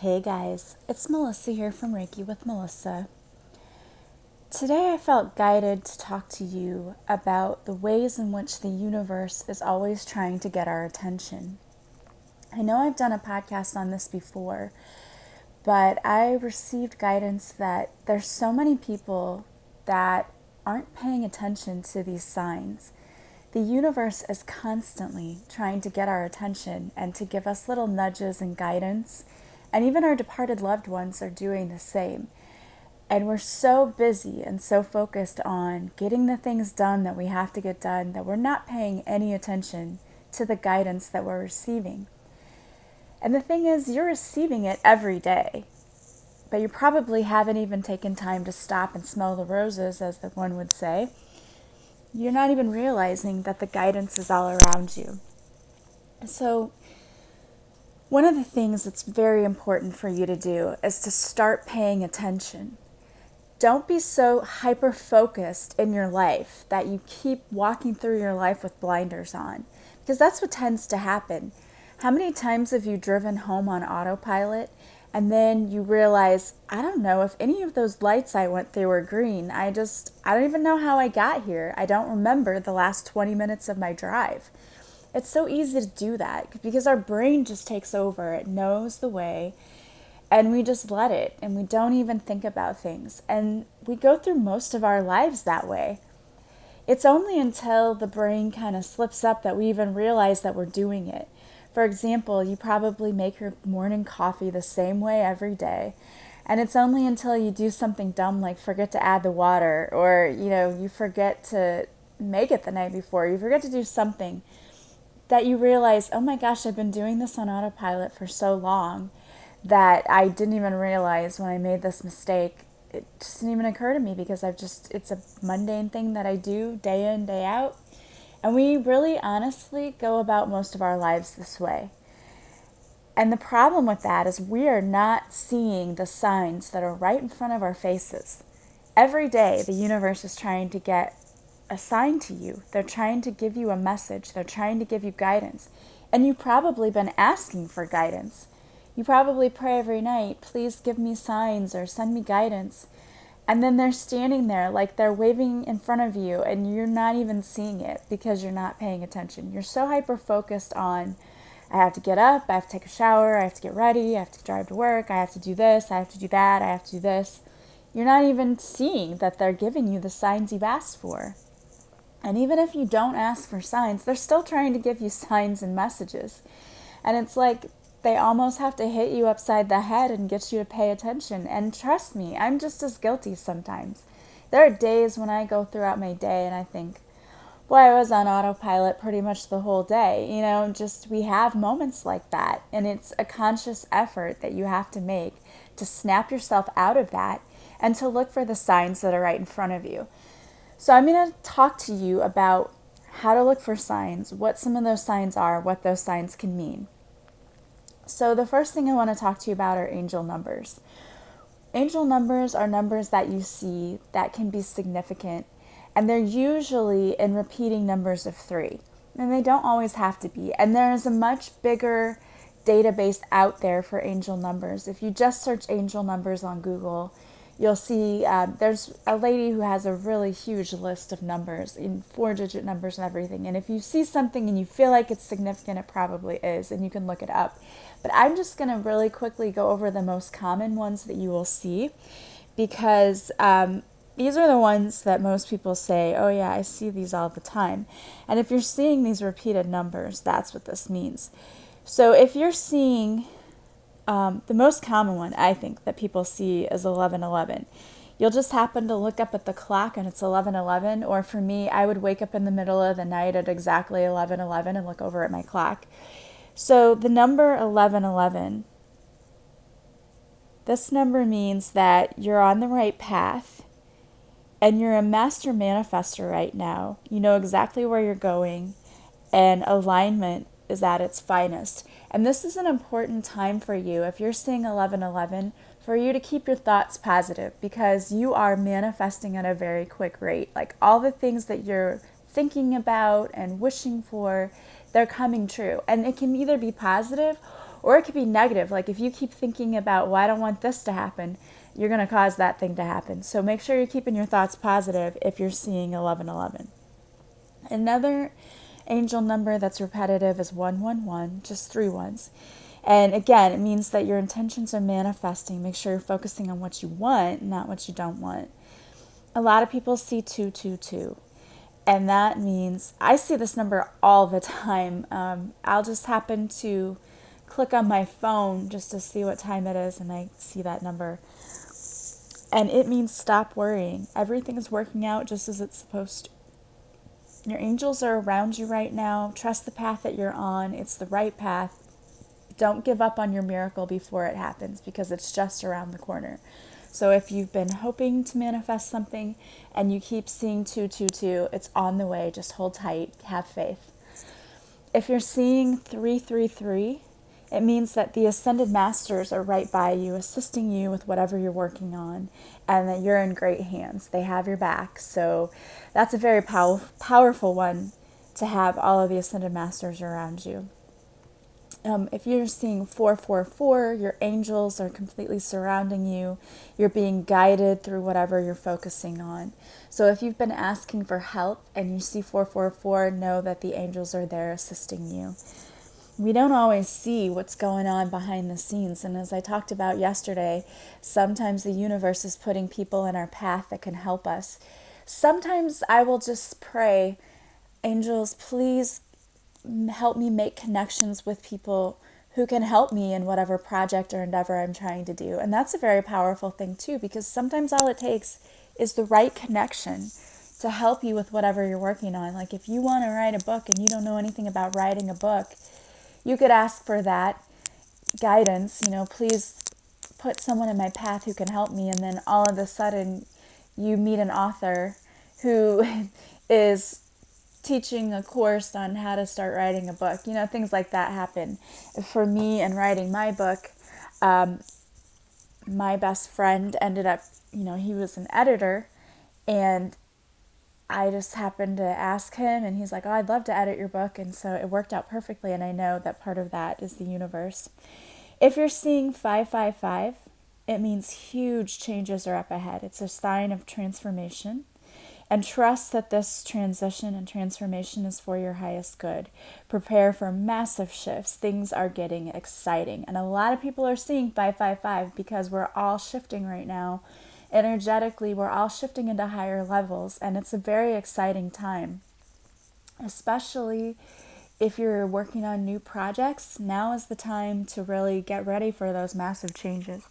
Hey guys, it's Melissa here from Reiki with Melissa. Today I felt guided to talk to you about the ways in which the universe is always trying to get our attention. I know I've done a podcast on this before, but I received guidance that there's so many people that aren't paying attention to these signs. The universe is constantly trying to get our attention and to give us little nudges and guidance, and even our departed loved ones are doing the same. And we're so busy and so focused on getting the things done that we have to get done that we're not paying any attention to the guidance that we're receiving. And the thing is, you're receiving it every day, but you probably haven't even taken time to stop and smell the roses, as the one would say. You're not even realizing that the guidance is all around you. So, one of the things that's very important for you to do is to start paying attention. Don't be so hyper-focused in your life that you keep walking through your life with blinders on, because that's what tends to happen. How many times have you driven home on autopilot and then you realize, I don't know if any of those lights I went through were green. I don't even know how I got here. I don't remember the last 20 minutes of my drive. It's so easy to do that because our brain just takes over. It knows the way and we just let it and we don't even think about things. And we go through most of our lives that way. It's only until the brain kind of slips up that we even realize that we're doing it. For example, you probably make your morning coffee the same way every day. And it's only until you do something dumb like forget to add the water or, you forget to make it the night before, you forget to do something that you realize, oh my gosh, I've been doing this on autopilot for so long that I didn't even realize when I made this mistake. It just didn't even occur to me because it's a mundane thing that I do day in, day out. And we really honestly go about most of our lives this way. And the problem with that is we are not seeing the signs that are right in front of our faces. Every day, the universe is trying to get a sign to you. They're trying to give you a message. They're trying to give you guidance. And you've probably been asking for guidance. You probably pray every night, please give me signs or send me guidance. And then they're standing there like they're waving in front of you and you're not even seeing it because you're not paying attention. You're so hyper-focused on, I have to get up, I have to take a shower, I have to get ready, I have to drive to work, I have to do this, I have to do that, I have to do this. You're not even seeing that they're giving you the signs you've asked for. And even if you don't ask for signs, they're still trying to give you signs and messages. And it's like they almost have to hit you upside the head and get you to pay attention. And trust me, I'm just as guilty sometimes. There are days when I go throughout my day and I think, boy, I was on autopilot pretty much the whole day. We have moments like that. And it's a conscious effort that you have to make to snap yourself out of that and to look for the signs that are right in front of you. So I'm going to talk to you about how to look for signs, what some of those signs are, what those signs can mean. So the first thing I want to talk to you about are angel numbers. Angel numbers are numbers that you see that can be significant, and they're usually in repeating numbers of 3. And they don't always have to be. And there is a much bigger database out there for angel numbers. If you just search angel numbers on Google, you'll see there's a lady who has a really huge list of numbers in 4-digit numbers and everything. And if you see something and you feel like it's significant, it probably is, and you can look it up. But I'm just going to really quickly go over the most common ones that you will see because these are the ones that most people say, oh yeah, I see these all the time. And if you're seeing these repeated numbers, that's what this means. So if you're seeing the most common one, I think, that people see is 1111. You'll just happen to look up at the clock and it's 11:11, or for me, I would wake up in the middle of the night at exactly 11:11 and look over at my clock. So the number 1111, this number means that you're on the right path and you're a master manifester right now. You know exactly where you're going and alignment is at its finest. And this is an important time for you, if you're seeing 11:11, for you to keep your thoughts positive because you are manifesting at a very quick rate. Like all the things that you're thinking about and wishing for, they're coming true. And it can either be positive Or it could be negative. Like if you keep thinking about, well, I don't want this to happen, you're going to cause that thing to happen. So make sure you're keeping your thoughts positive if you're seeing 1111. Another angel number that's repetitive is 111, just 3 ones. And again, it means that your intentions are manifesting. Make sure you're focusing on what you want, not what you don't want. A lot of people see 222. And that means, I see this number all the time. I'll just happen to click on my phone just to see what time it is, and I see that number. And it means stop worrying. Everything is working out just as it's supposed to. Your angels are around you right now. Trust the path that you're on. It's the right path. Don't give up on your miracle before it happens, because it's just around the corner. So if you've been hoping to manifest something and you keep seeing 222, it's on the way. Just hold tight. Have faith. If you're seeing 333, it means that the ascended masters are right by you, assisting you with whatever you're working on, and that you're in great hands. They have your back. So that's a very powerful one, to have all of the ascended masters around you. If you're seeing 444, your angels are completely surrounding you. You're being guided through whatever you're focusing on. So if you've been asking for help and you see 444, know that the angels are there assisting you. We don't always see what's going on behind the scenes. And as I talked about yesterday, sometimes the universe is putting people in our path that can help us. Sometimes I will just pray, angels, please help me make connections with people who can help me in whatever project or endeavor I'm trying to do. And that's a very powerful thing too, because sometimes all it takes is the right connection to help you with whatever you're working on. Like if you want to write a book and you don't know anything about writing a book, you could ask for that guidance, please put someone in my path who can help me. And then all of a sudden you meet an author who is teaching a course on how to start writing a book. Things like that happen. For me in writing my book, my best friend ended up, he was an editor, and I just happened to ask him, and he's like, oh, I'd love to edit your book. And so it worked out perfectly, and I know that part of that is the universe. If you're seeing 555, it means huge changes are up ahead. It's a sign of transformation. And trust that this transition and transformation is for your highest good. Prepare for massive shifts. Things are getting exciting. And a lot of people are seeing 555 because we're all shifting right now. Energetically, we're all shifting into higher levels. And it's a very exciting time. Especially if you're working on new projects, now is the time to really get ready for those massive changes.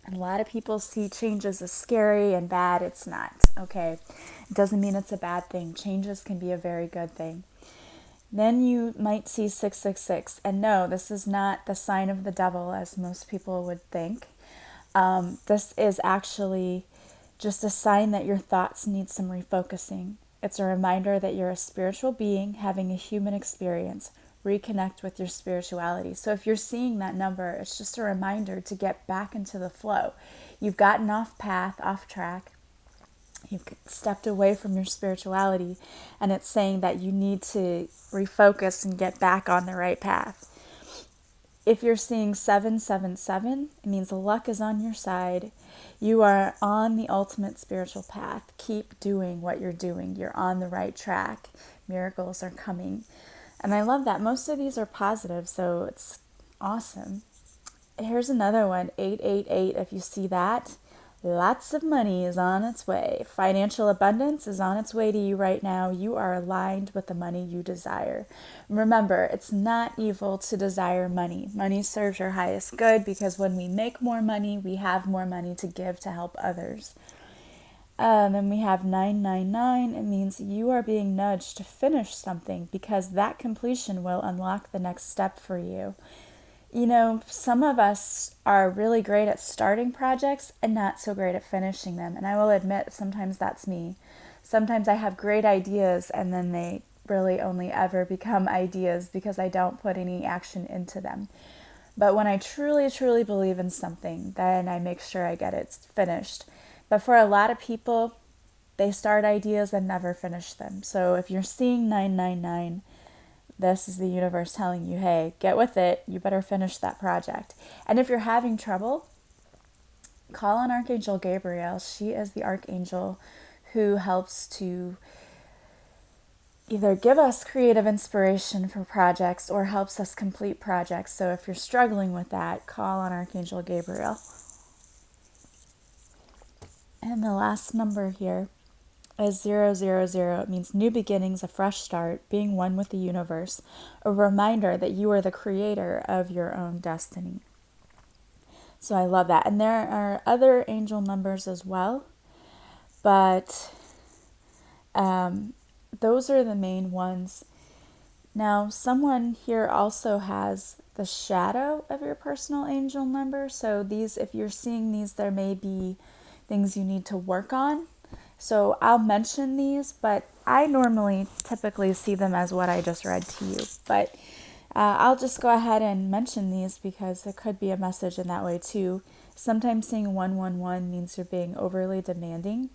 And a lot of people see changes as scary and bad. It's not, okay? It doesn't mean it's a bad thing. Changes can be a very good thing. Then you might see 666. And no, this is not the sign of the devil as most people would think. This is actually just a sign that your thoughts need some refocusing. It's a reminder that you're a spiritual being having a human experience. Reconnect with your spirituality. So if you're seeing that number, it's just a reminder to get back into the flow. You've gotten off path, off track. You've stepped away from your spirituality, and it's saying that you need to refocus and get back on the right path. If you're seeing 777, it means luck is on your side. You are on the ultimate spiritual path. Keep doing what you're doing. You're on the right track. Miracles are coming. And I love that. Most of these are positive, so it's awesome. Here's another one, 888. If you see that, lots of money is on its way. Financial abundance is on its way to you right now. You are aligned with the money you desire. Remember, it's not evil to desire money. Money serves your highest good, because when we make more money, we have more money to give to help others. Then we have 999. It means you are being nudged to finish something, because that completion will unlock the next step for you. Some of us are really great at starting projects and not so great at finishing them. And I will admit, sometimes that's me. Sometimes I have great ideas and then they really only ever become ideas because I don't put any action into them. But when I truly, truly believe in something, then I make sure I get it finished. But for a lot of people, they start ideas and never finish them. So if you're seeing 999, This is the universe telling you, hey, get with it. You better finish that project. And if you're having trouble, call on Archangel Gabriel. She is the archangel who helps to either give us creative inspiration for projects or helps us complete projects. So if you're struggling with that, call on Archangel Gabriel. And the last number here is 000. It means new beginnings, a fresh start, being one with the universe, a reminder that you are the creator of your own destiny. So I love that. And there are other angel numbers as well, but those are the main ones. Now, someone here also has the shadow of your personal angel number. So these, if you're seeing these, there may be things you need to work on. So I'll mention these, but I normally typically see them as what I just read to you. But I'll just go ahead and mention these because there could be a message in that way too. Sometimes seeing 111 means you're being overly demanding.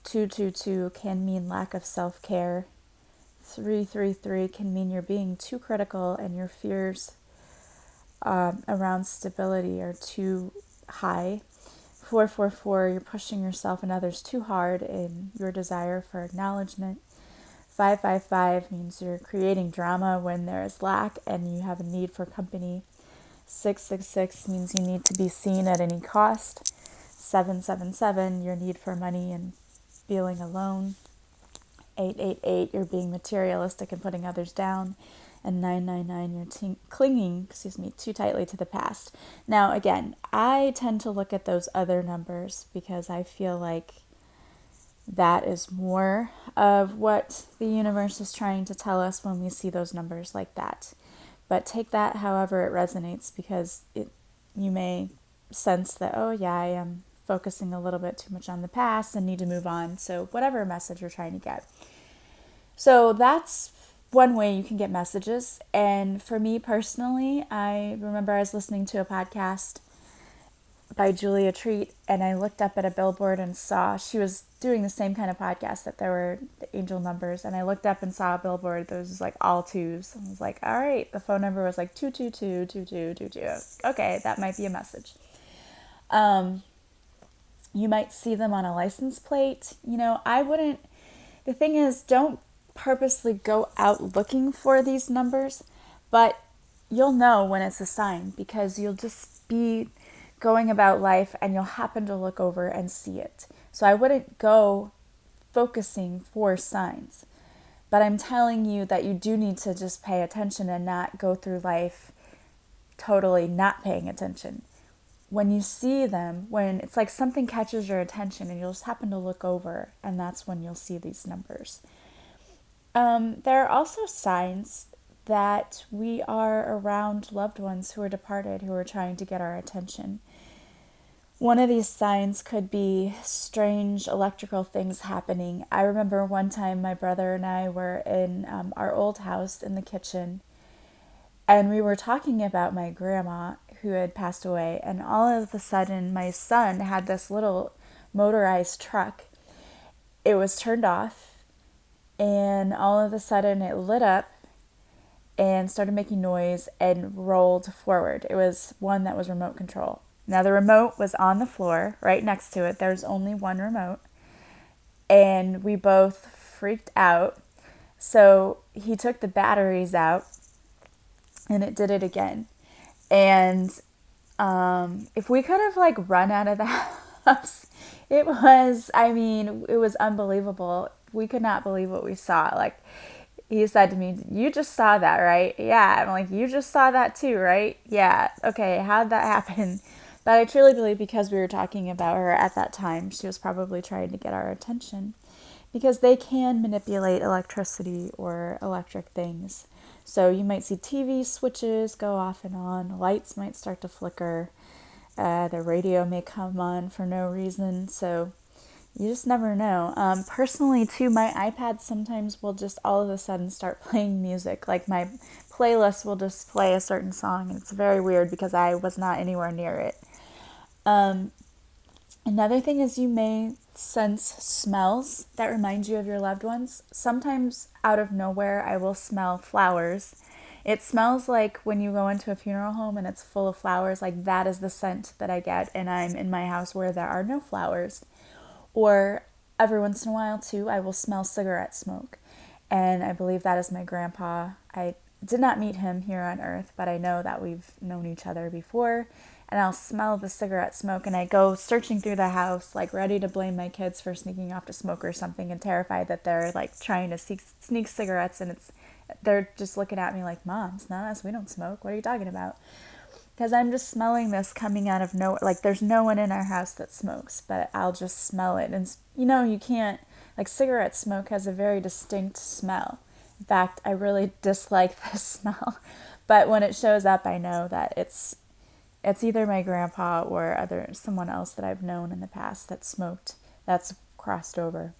222 can mean lack of self-care. 333 can mean you're being too critical and your fears around stability are too high. 444, you're pushing yourself and others too hard in your desire for acknowledgement. 555 means you're creating drama when there is lack and you have a need for company. 666 means you need to be seen at any cost. 777, your need for money and feeling alone. 888, you're being materialistic and putting others down. And 999, you're clinging too tightly to the past. Now, again, I tend to look at those other numbers because I feel like that is more of what the universe is trying to tell us when we see those numbers like that. But take that however it resonates, because you may sense that, oh yeah, I am focusing a little bit too much on the past and need to move on. So whatever message you're trying to get. So that's one way you can get messages. And for me personally, I remember I was listening to a podcast by Julia Treat, and I looked up at a billboard and saw she was doing the same kind of podcast, that there were the angel numbers, and I looked up and saw a billboard that was like all twos. And I was like, all right, the phone number was like 222-2222. Okay, that might be a message. You might see them on a license plate. The thing is, don't purposely go out looking for these numbers, but you'll know when it's a sign, because you'll just be going about life and you'll happen to look over and see it. So I wouldn't go focusing for signs, but I'm telling you that you do need to just pay attention and not go through life totally not paying attention. When you see them, when it's like something catches your attention and you'll just happen to look over, and that's when you'll see these numbers. There are also signs that we are around loved ones who are departed, who are trying to get our attention. One of these signs could be strange electrical things happening. I remember one time my brother and I were in our old house in the kitchen, and we were talking about my grandma who had passed away, and all of a sudden my son had this little motorized truck. It was turned off, and all of a sudden it lit up and started making noise and rolled forward. It was one that was remote control. Now the remote was on the floor right next to it. There's only one remote. And we both freaked out. So he took the batteries out and it did it again. And if we could have run out of the house, it was unbelievable. We could not believe what we saw. He said to me, "You just saw that, right?" "Yeah." I'm like, "You just saw that too, right?" "Yeah." "Okay, how'd that happen?" But I truly believe because we were talking about her at that time, she was probably trying to get our attention, because they can manipulate electricity or electric things. So you might see TV switches go off and on, lights might start to flicker, the radio may come on for no reason, so you just never know. Personally, too, my iPad sometimes will just all of a sudden start playing music. Like my playlist will just play a certain song. It's very weird because I was not anywhere near it. Another thing is you may sense smells that remind you of your loved ones. Sometimes out of nowhere, I will smell flowers. It smells like when you go into a funeral home and it's full of flowers, like that is the scent that I get, and I'm in my house where there are no flowers. Or every once in a while, too, I will smell cigarette smoke. And I believe that is my grandpa. I did not meet him here on earth, but I know that we've known each other before. And I'll smell the cigarette smoke, and I go searching through the house, like ready to blame my kids for sneaking off to smoke or something, and terrified that they're like trying to sneak cigarettes, and they're just looking at me like, "Mom, it's not us. We don't smoke. What are you talking about?" Because I'm just smelling this coming out of nowhere. Like, there's no one in our house that smokes, but I'll just smell it. And, you can't, like, cigarette smoke has a very distinct smell. In fact, I really dislike this smell. But when it shows up, I know that it's either my grandpa or someone else that I've known in the past that smoked, that's crossed over.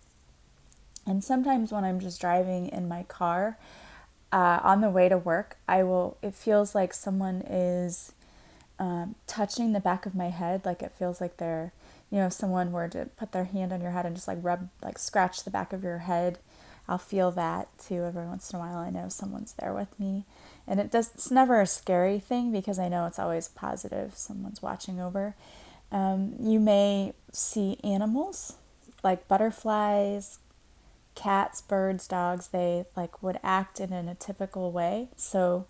And sometimes when I'm just driving in my car, on the way to work, it feels like someone is touching the back of my head. Like it feels like if someone were to put their hand on your head and just scratch the back of your head, I'll feel that too every once in a while. I know someone's there with me. And it's never a scary thing because I know it's always positive. Someone's watching over. You may see animals like butterflies, cats, birds, dogs. They would act in a typical way. So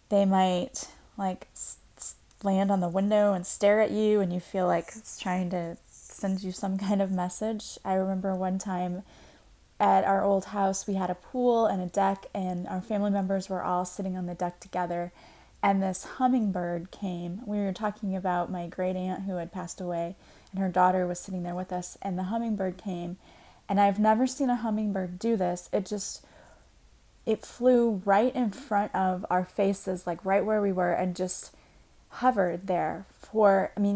they might land on the window and stare at you, and you feel like it's trying to send you some kind of message. I remember one time at our old house, we had a pool and a deck, and our family members were all sitting on the deck together, and this hummingbird came. We were talking about my great aunt who had passed away, and her daughter was sitting there with us, and the hummingbird came, and I've never seen a hummingbird do this. It flew right in front of our faces, like right where we were, and just hovered there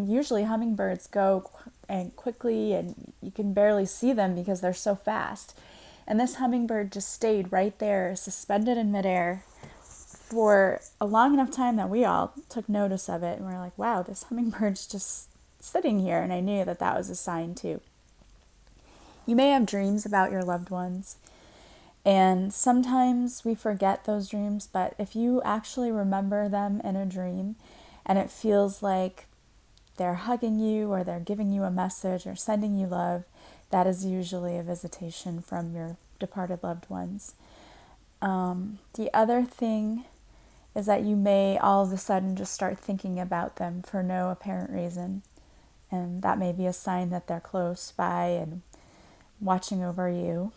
usually hummingbirds go and quickly, and you can barely see them because they're so fast. And this hummingbird just stayed right there, suspended in midair for a long enough time that we all took notice of it, and we're like, wow, this hummingbird's just sitting here. And I knew that was a sign too. You may have dreams about your loved ones, and sometimes we forget those dreams, but if you actually remember them in a dream and it feels like they're hugging you or they're giving you a message or sending you love, that is usually a visitation from your departed loved ones. The other thing is that you may all of a sudden just start thinking about them for no apparent reason. And that may be a sign that they're close by and watching over you.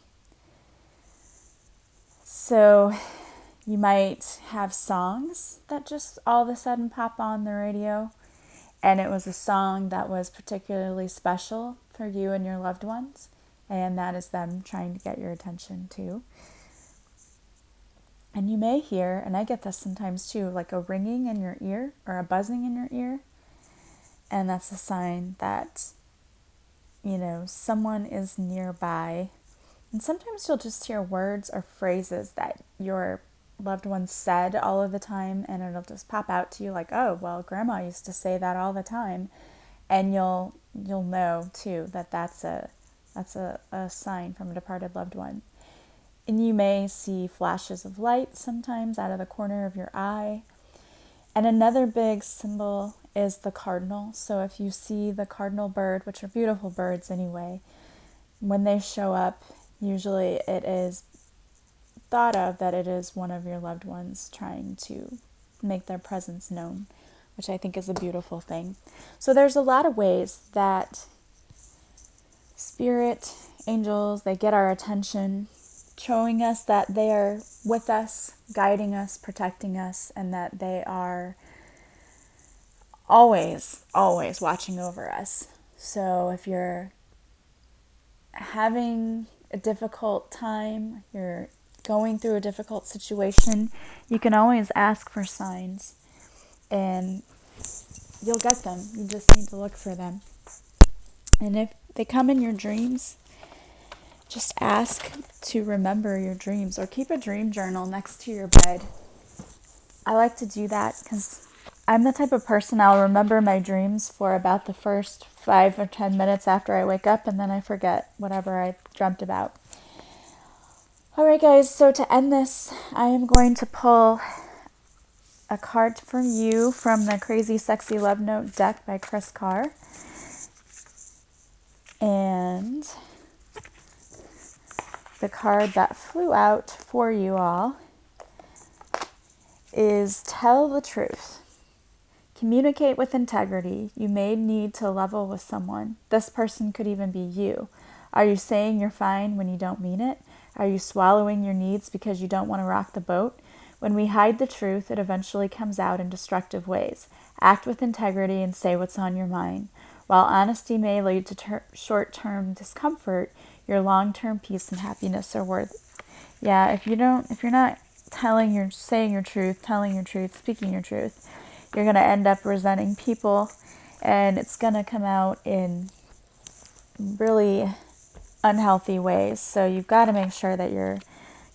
So you might have songs that just all of a sudden pop on the radio, and it was a song that was particularly special for you and your loved ones, and that is them trying to get your attention too. And you may hear, and I get this sometimes too, like a ringing in your ear or a buzzing in your ear, and that's a sign that, someone is nearby. And sometimes you'll just hear words or phrases that your loved ones said all of the time, and it'll just pop out to you like, oh, well, Grandma used to say that all the time. And you'll know too that that's a sign from a departed loved one. And you may see flashes of light sometimes out of the corner of your eye. And another big symbol is the cardinal. So if you see the cardinal bird, which are beautiful birds anyway, when they show up, usually it is thought of that it is one of your loved ones trying to make their presence known, which I think is a beautiful thing. So there's a lot of ways that spirit, angels, they get our attention, showing us that they are with us, guiding us, protecting us, and that they are always, always watching over us. So if you're having a difficult time, you're going through a difficult situation, you can always ask for signs, and you'll get them. You just need to look for them. And if they come in your dreams, just ask to remember your dreams, or keep a dream journal next to your bed. I like to do that because I'm the type of person I'll remember my dreams for about the first 5 or 10 minutes after I wake up, and then I forget whatever I dreamt about. Alright guys, so to end this, I am going to pull a card from you from the Crazy Sexy Love Note deck by Chris Carr. And the card that flew out for you all is Tell the Truth. Communicate with integrity. You may need to level with someone. This person could even be you. Are you saying you're fine when you don't mean it? Are you swallowing your needs because you don't want to rock the boat? When we hide the truth, it eventually comes out in destructive ways. Act with integrity and say what's on your mind. While honesty may lead to short-term discomfort, your long-term peace and happiness are worth it. Yeah, if you're not saying your truth, telling your truth, speaking your truth, you're going to end up resenting people, and it's going to come out in really unhealthy ways. So you've got to make sure that you're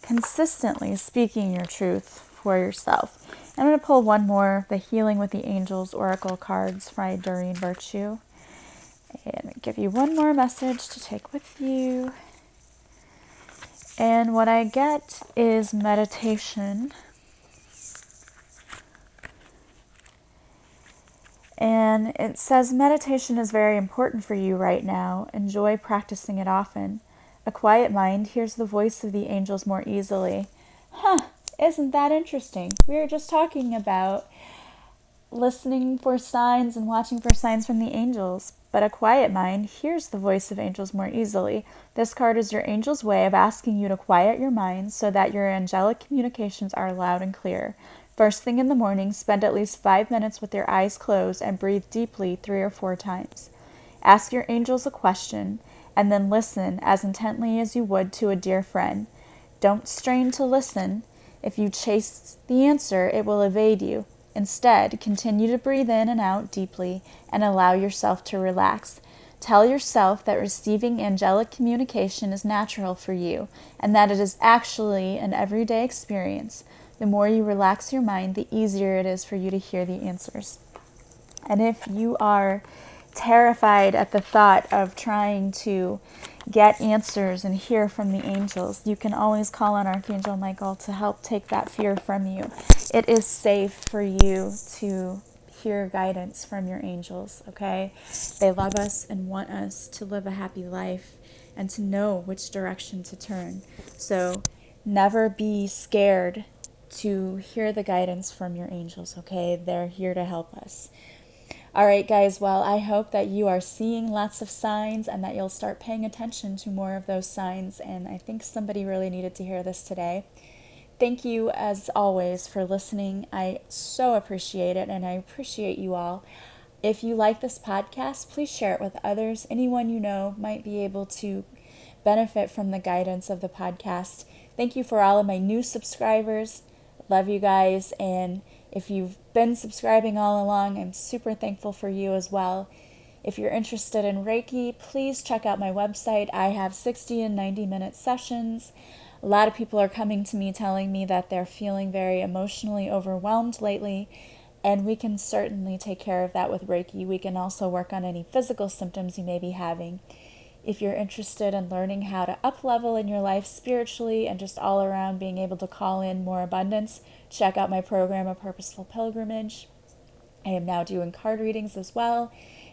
consistently speaking your truth for yourself. I'm going to pull one more, the Healing with the Angels Oracle cards by Doreen Virtue. And give you one more message to take with you. And what I get is meditation. And it says meditation is very important for you right now. Enjoy practicing it often. A quiet mind hears the voice of the angels more easily. Isn't that interesting? We were just talking about listening for signs and watching for signs from the angels. But a quiet mind hears the voice of angels more easily. This card is your angel's way of asking you to quiet your mind so that your angelic communications are loud and clear. First thing in the morning, spend at least 5 minutes with your eyes closed and breathe deeply 3 or 4 times. Ask your angels a question and then listen as intently as you would to a dear friend. Don't strain to listen. If you chase the answer, it will evade you. Instead, continue to breathe in and out deeply and allow yourself to relax. Tell yourself that receiving angelic communication is natural for you and that it is actually an everyday experience. The more you relax your mind, the easier it is for you to hear the answers. And if you are terrified at the thought of trying to get answers and hear from the angels, you can always call on Archangel Michael to help take that fear from you. It is safe for you to hear guidance from your angels, okay? They love us and want us to live a happy life and to know which direction to turn. So never be scared to hear the guidance from your angels, okay? They're here to help us. All right, guys, well, I hope that you are seeing lots of signs and that you'll start paying attention to more of those signs, and I think somebody really needed to hear this today. Thank you, as always, for listening. I so appreciate it, and I appreciate you all. If you like this podcast, please share it with others. Anyone you know might be able to benefit from the guidance of the podcast. Thank you for all of my new subscribers. Love you guys, and if you've been subscribing all along, I'm super thankful for you as well. If you're interested in Reiki, please check out my website. I have 60 and 90-minute sessions. A lot of people are coming to me telling me that they're feeling very emotionally overwhelmed lately, and we can certainly take care of that with Reiki. We can also work on any physical symptoms you may be having. If you're interested in learning how to up-level in your life spiritually and just all around being able to call in more abundance, check out my program, A Purposeful Pilgrimage. I am now doing card readings as well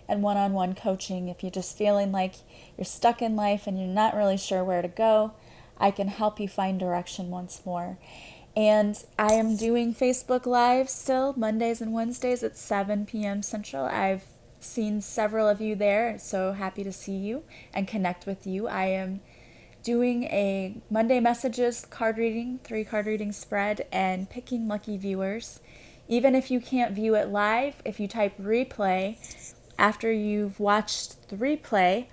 and one-on-one coaching. If you're just feeling like you're stuck in life and you're not really sure where to go, I can help you find direction once more. And I am doing Facebook Live still, Mondays and Wednesdays at 7 p.m. Central. I've seen several of you there, so happy to see you and connect with you. I am doing a Monday Messages card reading, 3 card reading spread, and picking lucky viewers. Even if you can't view it live, if you type replay, after you've watched the replay,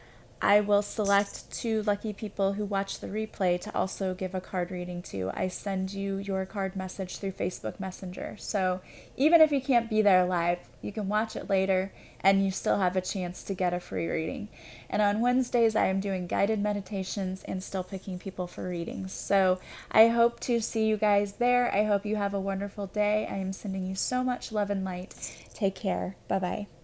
I will select 2 lucky people who watch the replay to also give a card reading to. I send you your card message through Facebook Messenger. So even if you can't be there live, you can watch it later and you still have a chance to get a free reading. And on Wednesdays, I am doing guided meditations and still picking people for readings. So I hope to see you guys there. I hope you have a wonderful day. I am sending you so much love and light. Take care. Bye bye.